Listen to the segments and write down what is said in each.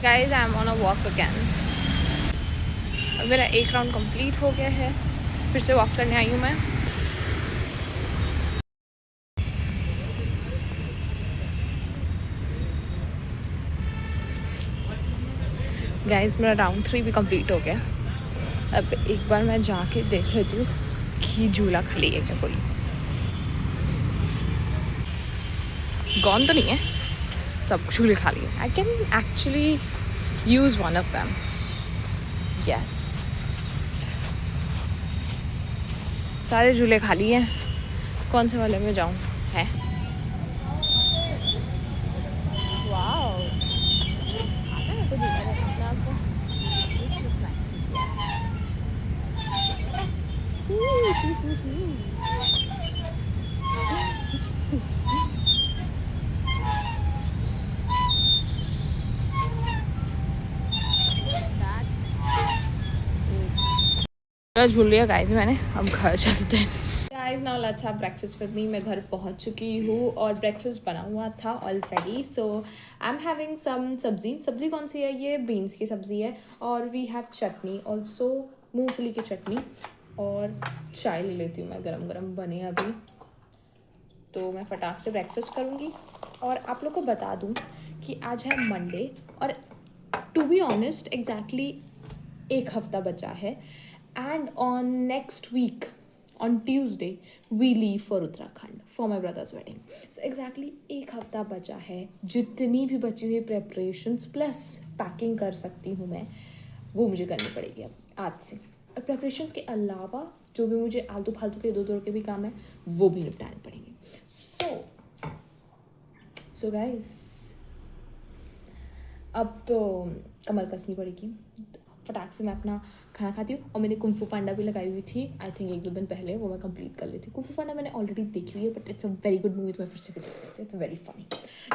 Guys I am on a walk again. अब मेरा एक राउंड कंप्लीट हो गया है, फिर से वॉक करने आई हूँ मैं। गाइज मेरा राउंड 3 भी कंप्लीट हो गया। अब एक बार मैं जाके देख लेती हूँ कि झूला खाली है क्या कोई। गॉन तो नहीं है, सब झूले खाली है। I can actually use one of them. Yes, सारे झूले खाली हैं, कौन से वाले में जाऊँ? है वाओ, आता है तो झूला अपने आप को। झूल लिया गाइस मैंने, अब घर चलते हैं। Guys now let's have breakfast with me. मैं घर पहुंच चुकी हूँ और ब्रेकफास्ट बना हुआ था already. So I am having some sabzi कौन सी है? ये बीन्स की सब्ज़ी है। और वी हैव चटनी ऑल्सो, मूंगफली की चटनी। और चाय ले लेती हूँ मैं, गरम गरम बने अभी। तो मैं फटाक से ब्रेकफास्ट करूँगी। और आप लोग को बता दूँ कि आज है मंडे, और टू बी ऑनेस्ट एग्जैक्टली एक हफ्ता बचा है। And on next week on Tuesday we leave for Uttarakhand for my brother's wedding. So exactly एक हफ्ता बचा है। जितनी भी बची हुई प्रेपरेशंस प्लस पैकिंग कर सकती हूँ मैं, वो मुझे करनी पड़ेगी अब आज से। और प्रेपरेशंस के अलावा जो भी मुझे आलतू फालतू के दो के भी काम है, वो भी निपटाने पड़ेंगे। सो गाइस, अब तो कमर कसनी पड़ेगी। फटाक से मैं अपना खाना खाती हूँ। और मैंने कुंफू पांडा भी लगाई हुई थी, आई थिंक 1-2 दिन पहले, वो मैं कंप्लीट कर ली थी। कुंफू पांडा मैंने ऑलरेडी देखी हुई है, but it's a very good movie, तो मैं फिर से भी देख सकती हूँ। It's very funny.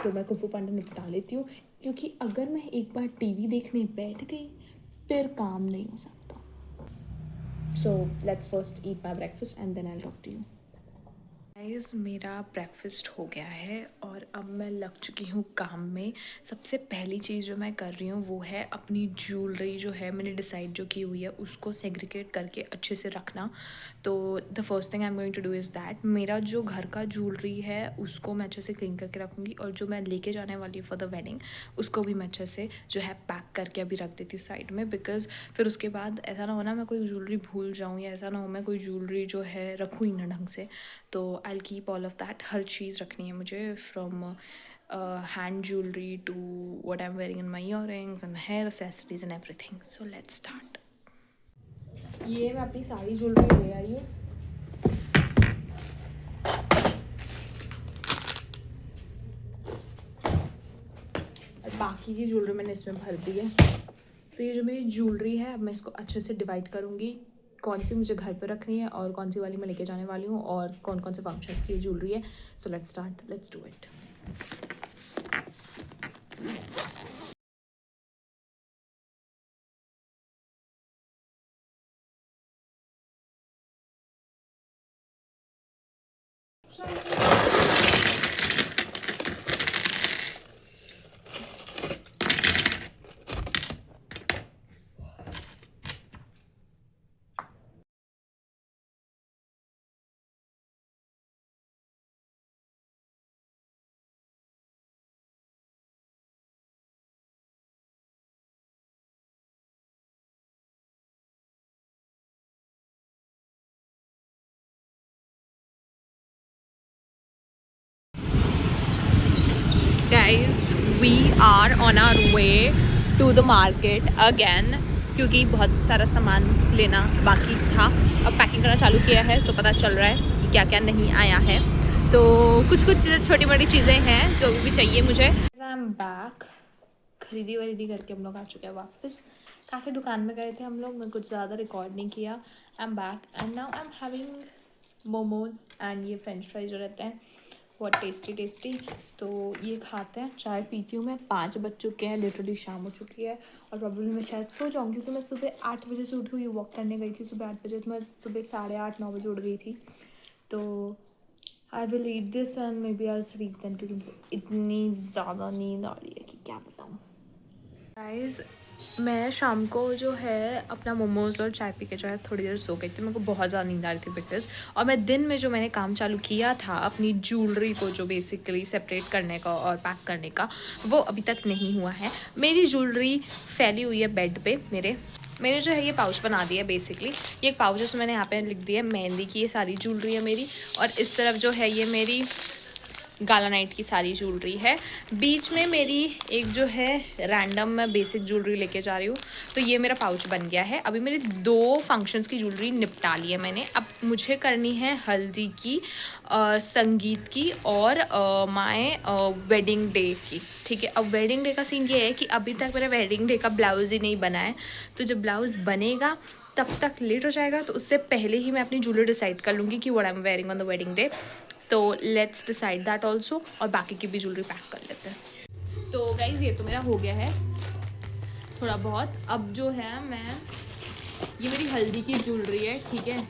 तो मैं कुंफू पांडा निपटा लेती हूँ, क्योंकि अगर मैं एक बार टीवी देखने बैठ गई फिर काम नहीं हो सकता। So let's first eat my breakfast and then I will talk to you. Guys मेरा ब्रेकफास्ट हो गया है और अब मैं लग चुकी हूँ काम में। सबसे पहली चीज़ जो मैं कर रही हूँ वो है अपनी ज्वेलरी जो है मैंने डिसाइड जो की हुई है उसको सेग्रीगेट करके अच्छे से रखना। तो the first thing I am going to do is that मेरा जो घर का ज्वेलरी है उसको मैं अच्छे से क्लीन करके रखूँगी, और जो मैं लेके जाने वाली हूँ फॉर द वेडिंग उसको भी मैं अच्छे से जो है पैक करके अभी रख देती हूँ साइड में। बिकॉज फिर उसके बाद ऐसा ना हो ना मैं कोई ज्वेलरी भूल जाऊँ, या ऐसा ना हो मैं कोई ज्वेलरी जो है रखूँ ही ना ढंग से। तो I will keep all of that. हर चीज़ रखनी है मुझे, from hand jewellery to what I am wearing in my earrings and hair accessories and everything. So let's start. ये मैं अपनी सारी ज्वेलरी ले आई हूँ। और बाकी की ज्वेलरी मैंने इसमें भर दी है। तो ये जो मेरी ज्वेलरी है अब मैं इसको अच्छे से डिवाइड करूँगी, कौन सी मुझे घर पे रखनी है और कौन सी वाली मैं लेके जाने वाली हूँ, और कौन कौन से फंक्शंस की ज्वेलरी है। So let's start, let's do it. Guys we are on our way to the market again, क्योंकि बहुत सारा सामान लेना बाकी था। अब पैकिंग करना चालू किया है तो पता चल रहा है कि क्या क्या नहीं आया है। तो कुछ छोटी मोटी चीज़ें हैं जो भी चाहिए मुझे। I am back. खरीदी वरीदी करके हम लोग आ चुके हैं वापस। काफ़ी दुकान में गए थे हम लोग, मैं कुछ ज़्यादा रिकॉर्ड नहीं किया। I am back and now I am having momos and ये फ्रेंच फ्राइज जो रहते हैं बहुत टेस्टी टेस्टी। तो ये खाते हैं, चाय पीती हूँ मैं। 5 बज चुके हैं, लिटरली शाम हो चुकी है और प्रॉब्लम मैं शायद सो जाऊँ, क्योंकि मैं सुबह 8 बजे से उठी हुई वॉक करने गई थी। सुबह 8 बजे, तो मैं सुबह 8:30-9 बजे उठ गई थी। तो I will eat this and maybe I sleep then, क्योंकि इतनी ज़्यादा नींद आ रही है कि क्या बताऊँ। गाइस मैं शाम को जो है अपना मोमोज़ और चाय पी के जो है थोड़ी देर सो गई थी। मेरे को बहुत ज़्यादा नींद आ रही थी बिकॉज, और मैं दिन में जो मैंने काम चालू किया था अपनी ज्वेलरी को जो बेसिकली सेपरेट करने का और पैक करने का, वो अभी तक नहीं हुआ है। मेरी ज्वेलरी फैली हुई है बेड पे। मैंने जो है ये पाउच बना दिया है बेसिकली। ये एक पाउच है, मैंने यहाँ पे लिख दिया है मेहंदी की ये सारी ज्वेलरी है मेरी, और इस तरफ जो है ये मेरी गाला नाइट की सारी ज्वेलरी है। बीच में मेरी एक जो है रैंडम मैं बेसिक ज्वेलरी लेके जा रही हूँ। तो ये मेरा पाउच बन गया है। अभी मेरी 2 फंक्शंस की ज्वेलरी निपटा ली है मैंने। अब मुझे करनी है हल्दी की, संगीत की और माय वेडिंग डे की। ठीक है, अब वेडिंग डे का सीन ये है कि अभी तक मेरा वेडिंग डे का ब्लाउज़ ही नहीं बना है। तो जब ब्लाउज़ बनेगा तब तक लेट हो जाएगा, तो उससे पहले ही मैं अपनी ज्वेलरी डिसाइड कर लूँगी कि what I am wearing on the wedding day. तो लेट्स डिसाइड दैट ऑल्सो, और बाकी की भी ज्वेलरी पैक कर लेते हैं। तो गाइज़ ये तो मेरा हो गया है थोड़ा बहुत। अब जो है ये मेरी हल्दी की ज्वेलरी है, ठीक है,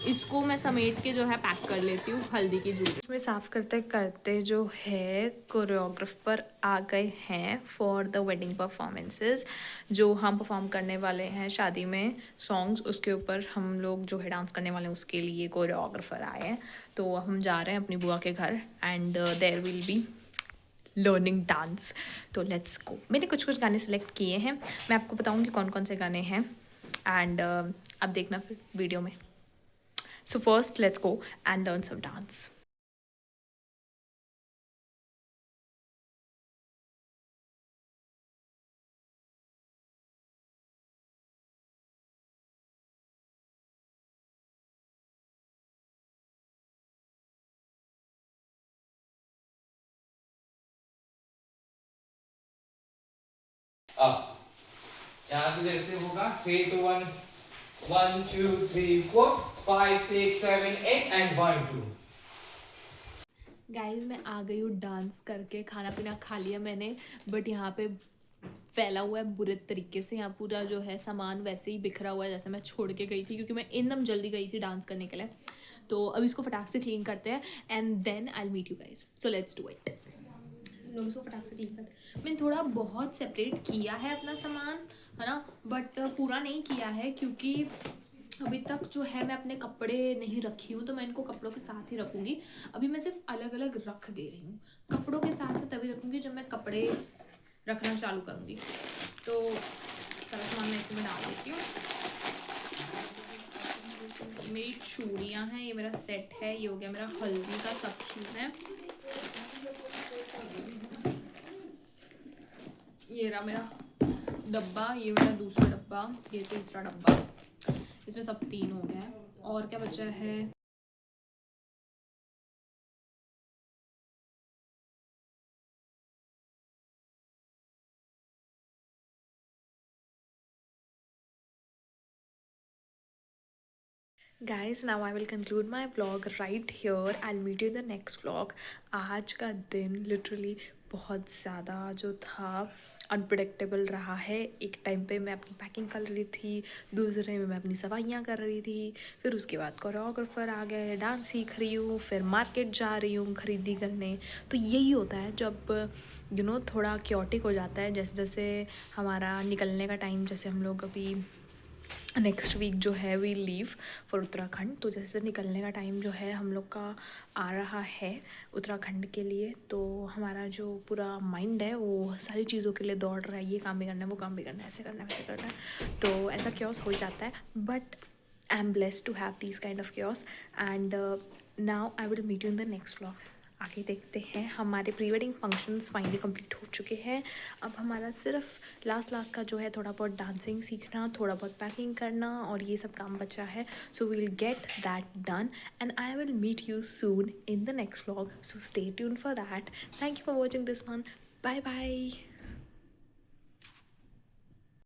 इसको मैं समेट के जो है पैक कर लेती हूँ हल्दी की ज्वेलरी में। साफ़ करते करते जो है कोरियोग्राफर आ गए हैं फॉर द वेडिंग परफॉर्मेंसेस। जो हम परफॉर्म करने वाले हैं शादी में सॉन्ग्स, उसके ऊपर हम लोग जो है डांस करने वाले हैं, उसके लिए कोरियोग्राफर आए हैं। तो हम जा रहे हैं अपनी बुआ के घर and there will be learning dance. तो लेट्स गो। मैंने कुछ गाने सेलेक्ट किए हैं, मैं आपको बताऊँगी कौन कौन से गाने हैं एंड आप देखना फिर वीडियो में। So first, let's go and learn some dance. अब यहाँ से जैसे होगा 3 2 1 1 2 3 4 5 6 7 8 एंड 1 2। गाइस मैं आ गई हूँ डांस करके। खाना पीना खा लिया मैंने, बट यहाँ पे फैला हुआ है बुरे तरीके से। यहाँ पूरा जो है सामान वैसे ही बिखरा हुआ है जैसे मैं छोड़ के गई थी, क्योंकि मैं एकदम जल्दी गई थी डांस करने के लिए। तो अब इसको फटाक से क्लीन करते हैं and then I meet you guys. So let's do it. लोग इसको फटाक से क्लीन करते हैं। मैंने थोड़ा बहुत सेपरेट किया है अपना सामान, है ना, बट पूरा नहीं किया है क्योंकि अभी तक जो है मैं अपने कपड़े नहीं रखी हूँ। तो मैं इनको कपड़ों के साथ ही रखूँगी। अभी मैं सिर्फ अलग अलग रख दे रही हूँ। कपड़ों के साथ में तभी रखूँगी जब मैं कपड़े रखना चालू करूँगी। तो सारा सामान मैं इसमें डाल देती हूँ। ये मेरी चूड़ियाँ हैं, ये मेरा सेट है, ये हो गया मेरा हल्दी का सब चीज़ है। ये रहा मेरा डब्बा, ये मेरा दूसरा डब्बा, ये तीसरा डब्बा। इसमें सब 3 हो गए हैं। और क्या बचा है? Guys, now I will conclude my vlog right here. I'll meet you in the next vlog. आज का दिन लिटरली बहुत ज़्यादा जो था अनप्रडिक्टेबल रहा है। एक टाइम पे मैं अपनी पैकिंग कर रही थी, दूसरे में मैं अपनी सफाइयाँ कर रही थी, फिर उसके बाद कोरियोग्राफर आ गए, डांस सीख रही हूँ, फिर मार्केट जा रही हूँ खरीदी करने। तो यही होता है जब थोड़ा क्योटिक हो जाता है। जैसे जैसे हमारा निकलने का टाइम, जैसे हम लोग अभी नेक्स्ट वीक जो है वी लीव फॉर उत्तराखंड। तो जैसे निकलने का टाइम जो है हम लोग का आ रहा है उत्तराखंड के लिए, तो हमारा जो पूरा माइंड है वो सारी चीज़ों के लिए दौड़ रहा है। ये काम भी करना है, वो काम भी करना है, ऐसे करना है, वैसे करना है। तो ऐसा क्योस हो जाता है, but I am blessed to have this kind of chaos. And now I will meet you in the next vlog. आगे देखते हैं। हमारे pre wedding functions finally complete हो चुके हैं। अब हमारा सिर्फ लास्ट का जो है थोड़ा बहुत डांसिंग सीखना, थोड़ा बहुत पैकिंग करना और ये सब काम बचा है। So we will get that done and I will meet you soon in the next vlog. So stay tuned for that. Thank you for watching this one. Bye bye.